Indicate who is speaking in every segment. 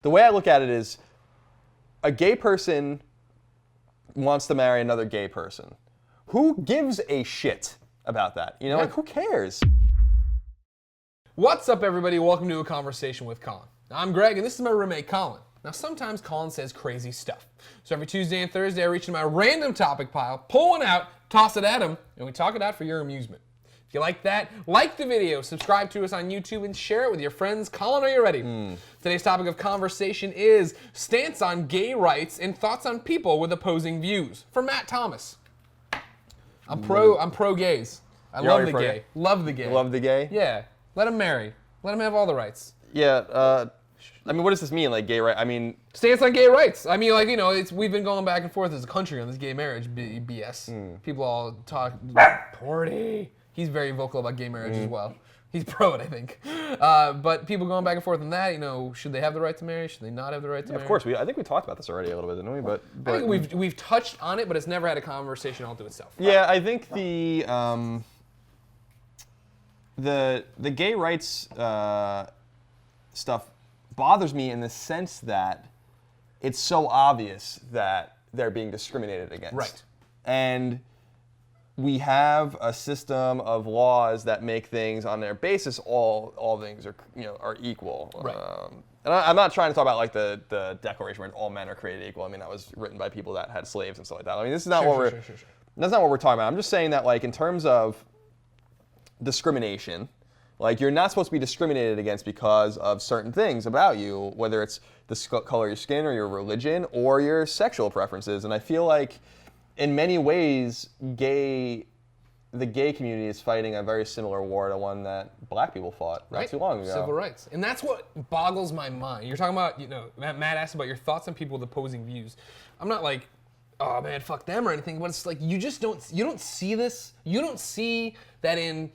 Speaker 1: The way I look at it is a gay person wants to marry another gay person. Who gives a shit about that? You know, like, who cares?
Speaker 2: What's up, everybody? Welcome to A Conversation with Colin. I'm Greg, and this is my roommate, Colin. Now, sometimes Colin says crazy stuff. So every Tuesday and Thursday, I reach into my random topic pile, pull one out, toss it at him, and we talk it out for your amusement. If you like that, like the video, subscribe to us on YouTube, and share it with your friends. Colin, are you ready? Today's topic of conversation is stance on gay rights and thoughts on people with opposing views. From Matt Thomas. I'm pro gays. I love the gay. Love the gay.
Speaker 1: You love the gay?
Speaker 2: Yeah. Let him marry. Let him have all the rights.
Speaker 1: Yeah. I mean, what does this mean, like gay right? I mean,
Speaker 2: stance on gay rights. I mean, like, you know, we've been going back and forth as a country on this gay marriage BS. People all talk. Porty. He's very vocal about gay marriage as well. He's pro it, I think. But people going back and forth on that, you know, should they have the right to marry? Should they not have the right to marry?
Speaker 1: Of course, I think we talked about this already a little bit, didn't we? But
Speaker 2: I think we've touched on it, but it's never had a conversation all to itself.
Speaker 1: Yeah, I think the gay rights stuff bothers me in the sense that it's so obvious that they're being discriminated against.
Speaker 2: Right.
Speaker 1: And we have a system of laws that make things on their basis all things are equal.
Speaker 2: Right.
Speaker 1: And I'm not trying to talk about like the Declaration where all men are created equal. I mean, that was written by people that had slaves and stuff like that. I mean, this is not that's not what we're talking about. I'm just saying that, like, in terms of discrimination, like, you're not supposed to be discriminated against because of certain things about you, whether it's the color of your skin or your religion or your sexual preferences. And I feel like in many ways, the gay community is fighting a very similar war to one that black people fought not too long ago.
Speaker 2: Civil rights. And that's what boggles my mind. You're talking about, you know, Matt asked about your thoughts on people with opposing views. I'm not like, oh man, fuck them or anything, but it's like you don't see this. You don't see that in,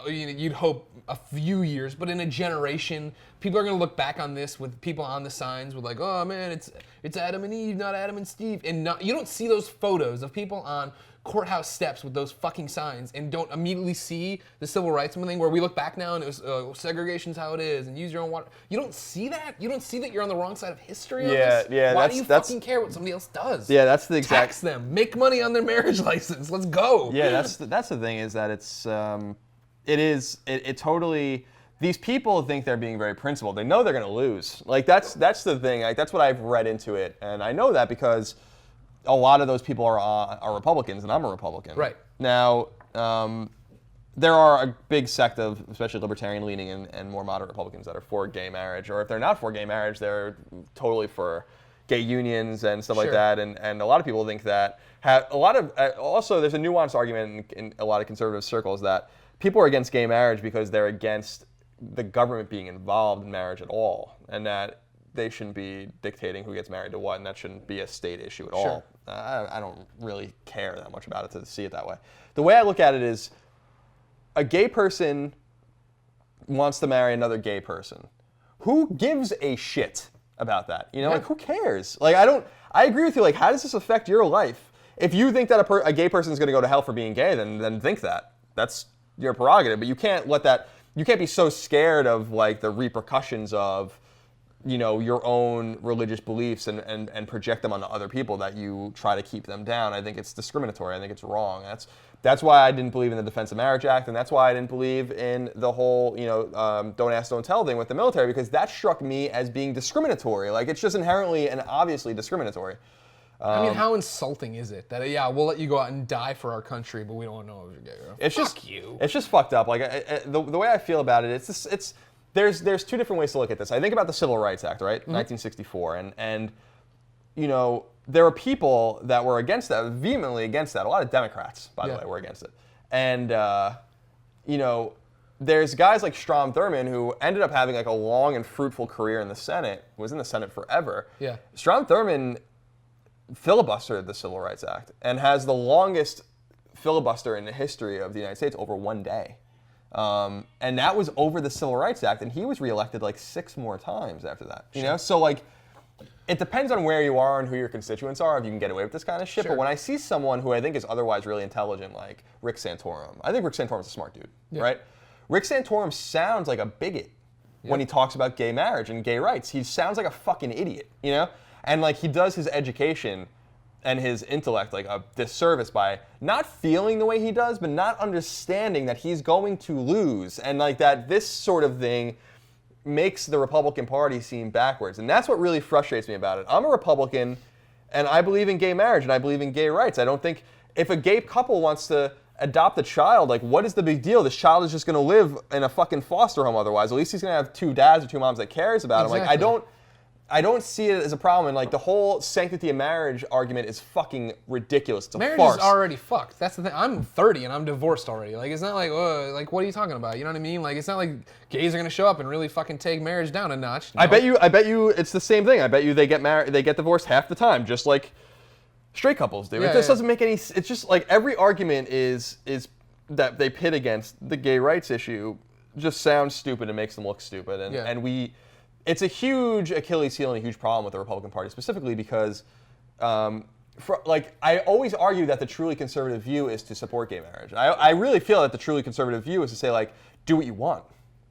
Speaker 2: you'd hope, a few years, but in a generation, people are going to look back on this with people on the signs with like, oh man, it's Adam and Eve, not Adam and Steve. And you don't see those photos of people on courthouse steps with those fucking signs and don't immediately see the civil rights thing where we look back now and it was segregation's how it is and use your own water. You don't see that? You don't see that you're on the wrong side of history on this?
Speaker 1: Yeah.
Speaker 2: Why do you fucking care what somebody else does?
Speaker 1: Yeah, that's the exact...
Speaker 2: Tax them. Make money on their marriage license. Let's go.
Speaker 1: Yeah, that's the thing, is that it totally, these people think they're being very principled. They know they're going to lose. Like, that's the thing. Like, that's what I've read into it, and I know that because a lot of those people are Republicans, and I'm a Republican.
Speaker 2: Right.
Speaker 1: Now, there are a big sect of, especially libertarian-leaning and more moderate Republicans that are for gay marriage, or if they're not for gay marriage, they're totally for gay unions and stuff like that. And a lot of people think that also there's a nuanced argument in a lot of conservative circles that people are against gay marriage because they're against the government being involved in marriage at all, and that they shouldn't be dictating who gets married to what, and that shouldn't be a state issue at all. I don't really care that much about it to see it that way. The way I look at it is a gay person wants to marry another gay person. Who gives a shit about that? You know, like, who cares? Like, I agree with you. Like, how does this affect your life? If you think that a gay person is going to go to hell for being gay, then think that. That's your prerogative, but you can't let that, you can't be so scared of like the repercussions of, you know, your own religious beliefs and project them onto other people that you try to keep them down. I think it's discriminatory. I think it's wrong. That's why I didn't believe in the Defense of Marriage Act, and that's why I didn't believe in the whole, don't ask, don't tell thing with the military, because that struck me as being discriminatory. Like, it's just inherently and obviously discriminatory.
Speaker 2: I mean, how insulting is it that we'll let you go out and die for our country, but we don't know if you're gay? It's
Speaker 1: just fucked up. Like, the way I feel about it, there's two different ways to look at this. I think about the Civil Rights Act, right, 1964, and you know, there were people that were against that, vehemently against that. A lot of Democrats, by the way, were against it, and you know, there's guys like Strom Thurmond who ended up having like a long and fruitful career in the Senate. Was in the Senate forever. Yeah, Strom Thurmond filibustered the Civil Rights Act and has the longest filibuster in the history of the United States, over one day. And that was over the Civil Rights Act, and he was reelected like 6 more times after that. You know, so like, it depends on where you are and who your constituents are if you can get away with this kind of shit. But when I see someone who I think is otherwise really intelligent, like Rick Santorum, I think Rick Santorum's a smart dude, right? Rick Santorum sounds like a bigot when he talks about gay marriage and gay rights. He sounds like a fucking idiot, you know? And like he does his education and his intellect like a disservice by not feeling the way he does, but not understanding that he's going to lose, and like that this sort of thing makes the Republican Party seem backwards. And that's what really frustrates me about it. I'm a Republican, and I believe in gay marriage, and I believe in gay rights. I don't think if a gay couple wants to adopt a child, like what is the big deal? This child is just going to live in a fucking foster home otherwise. At least he's going to have 2 dads or 2 moms that cares about him. Like I don't see it as a problem, and like the whole sanctity of marriage argument is fucking ridiculous. It's a
Speaker 2: marriage
Speaker 1: farce.
Speaker 2: is already fucked. That's the thing. I'm 30 and I'm divorced already. Like it's not like what are you talking about? You know what I mean? Like it's not like gays are gonna show up and really fucking take marriage down a notch. No.
Speaker 1: I bet you it's the same thing. I bet you they get divorced half the time, just like straight couples do.
Speaker 2: Yeah,
Speaker 1: It just doesn't make any. It's just like every argument is that they pit against the gay rights issue just sounds stupid and makes them look stupid, and it's a huge Achilles heel and a huge problem with the Republican Party, specifically because, I always argue that the truly conservative view is to support gay marriage. I really feel that the truly conservative view is to say, like, do what you want.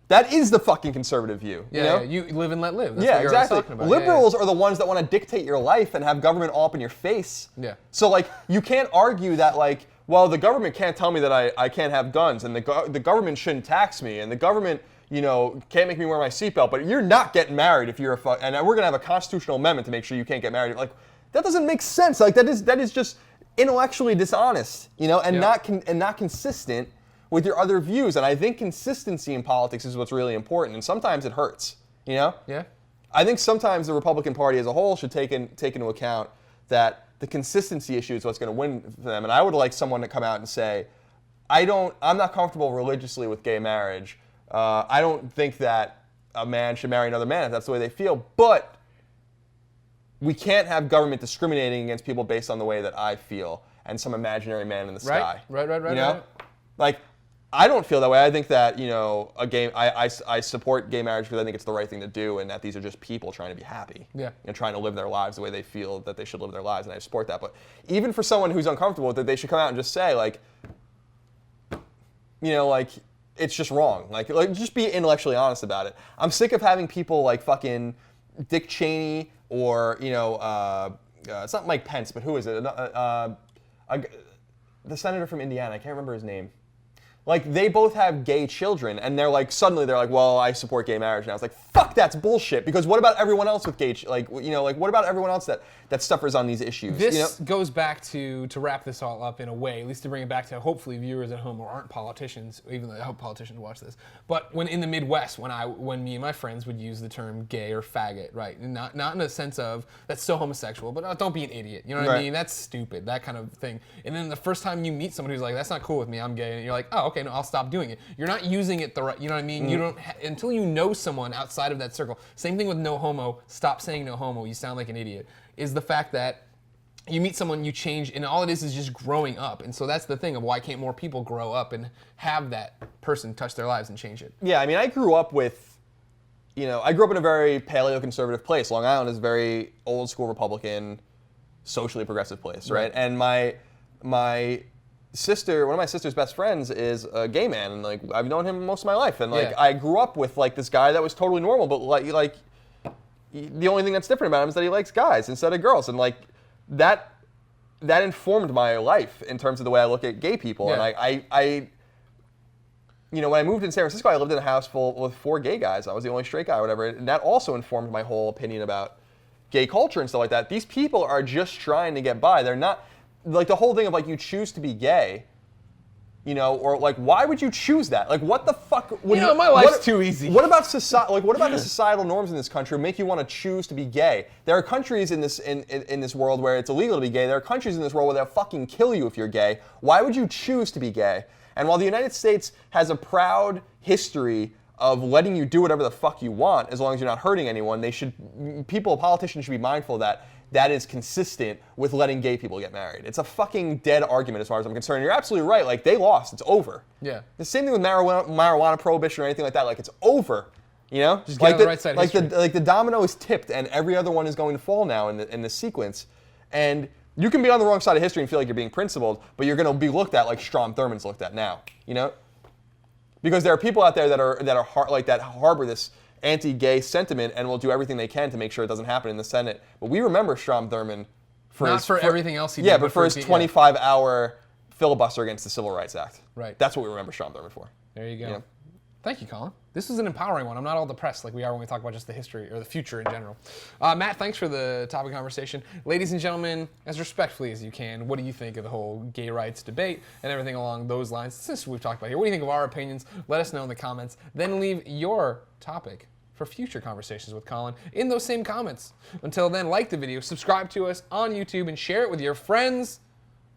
Speaker 1: That is the fucking conservative view.
Speaker 2: Yeah,
Speaker 1: you know?
Speaker 2: you live and let live. That's
Speaker 1: Yeah,
Speaker 2: what you're
Speaker 1: exactly.
Speaker 2: talking about.
Speaker 1: Liberals are the ones that want to dictate your life and have government all up in your face.
Speaker 2: Yeah.
Speaker 1: So, like, you can't argue that, like, well, the government can't tell me that I can't have guns, and the government shouldn't tax me, and the government, you know, can't make me wear my seatbelt, but you're not getting married if you're and we're going to have a constitutional amendment to make sure you can't get married. Like, that doesn't make sense. Like, that is just intellectually dishonest, you know, and not consistent with your other views. And I think consistency in politics is what's really important, and sometimes it hurts, you know?
Speaker 2: Yeah.
Speaker 1: I think sometimes the Republican Party as a whole should take into account that the consistency issue is what's going to win for them. And I would like someone to come out and say, I'm not comfortable religiously with gay marriage. I don't think that a man should marry another man if that's the way they feel, but we can't have government discriminating against people based on the way that I feel and some imaginary man in the sky.
Speaker 2: Right.
Speaker 1: You know? Like, I don't feel that way. I think that, you know, I support gay marriage because I think it's the right thing to do, and that these are just people trying to be happy.
Speaker 2: Yeah.
Speaker 1: And trying to live their lives the way they feel that they should live their lives, and I support that. But even for someone who's uncomfortable with it, they should come out and just say, like, you know, like, it's just wrong. Like just be intellectually honest about it. I'm sick of having people like fucking Dick Cheney or, you know, it's not Mike Pence, but who is it? The senator from Indiana. I can't remember his name. Like, they both have gay children, and suddenly they're like, well, I support gay marriage now. It's like, fuck, that's bullshit. Because what about everyone else with gay, what about everyone else that suffers on these issues?
Speaker 2: This goes back to wrap this all up in a way, at least to bring it back to hopefully viewers at home who aren't politicians, even though I hope politicians watch this. But when in the Midwest, when me and my friends would use the term gay or faggot, right? Not in a sense of that's so homosexual, but don't be an idiot. You know what I mean? That's stupid, that kind of thing. And then the first time you meet someone who's like, that's not cool with me, I'm gay, and you're like, oh, okay, no, I'll stop doing it. You're not using it the right, you know what I mean? You don't until you know someone outside of that circle. Same thing with no homo. Stop saying no homo. You sound like an idiot. Is the fact that you meet someone, you change, and all it is just growing up. And so that's the thing of why can't more people grow up and have that person touch their lives and change it? Yeah, I mean, I grew up in a very paleo-conservative place. Long Island is a very old-school Republican, socially progressive place, right? And my sister, one of my sister's best friends is a gay man, and like I've known him most of my life, and like I grew up with like this guy that was totally normal, but like the only thing that's different about him is that he likes guys instead of girls, and like that informed my life in terms of the way I look at gay people. And I you know, when I moved in San Francisco, I lived in a house full with 4 gay guys. I was the only straight guy or whatever, and that also informed my whole opinion about gay culture and stuff like that. These people are just trying to get by. They're not like the whole thing of like you choose to be gay, you know, or like why would you choose that? Like what the fuck? My life's too easy.
Speaker 1: What about society? Like what about the societal norms in this country make you want to choose to be gay? There are countries in this world where it's illegal to be gay. There are countries in this world where they'll fucking kill you if you're gay. Why would you choose to be gay? And while the United States has a proud history of letting you do whatever the fuck you want as long as you're not hurting anyone, politicians should be mindful that that is consistent with letting gay people get married. It's a fucking dead argument as far as I'm concerned. You're absolutely right. Like, they lost. It's over.
Speaker 2: Yeah.
Speaker 1: The same thing with marijuana prohibition or anything like that. Like, it's over. You know?
Speaker 2: Just get on the right side of history.
Speaker 1: Like the domino is tipped, and every other one is going to fall now in the sequence. And you can be on the wrong side of history and feel like you're being principled, but you're going to be looked at like Strom Thurmond's looked at now. You know? Because there are people out there that harbor this anti-gay sentiment and will do everything they can to make sure it doesn't happen in the Senate. But we remember Strom Thurmond
Speaker 2: for everything else he did.
Speaker 1: Yeah, but for his 25-hour filibuster against the Civil Rights Act.
Speaker 2: Right.
Speaker 1: That's what we remember Strom Thurmond for.
Speaker 2: There you go.
Speaker 1: Yeah.
Speaker 2: Thank you, Colin. This was an empowering one. I'm not all depressed like we are when we talk about just the history or the future in general. Matt, thanks for the topic conversation. Ladies and gentlemen, as respectfully as you can, what do you think of the whole gay rights debate and everything along those lines? This is what we've talked about here. What do you think of our opinions? Let us know in the comments. Then leave your topic for future conversations with Colin in those same comments. Until then, like the video, subscribe to us on YouTube, and share it with your friends.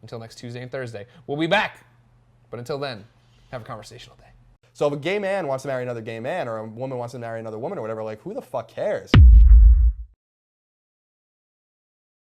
Speaker 2: Until next Tuesday and Thursday, we'll be back. But until then, have a conversational day.
Speaker 1: So if a gay man wants to marry another gay man, or a woman wants to marry another woman or whatever, like, who the fuck cares?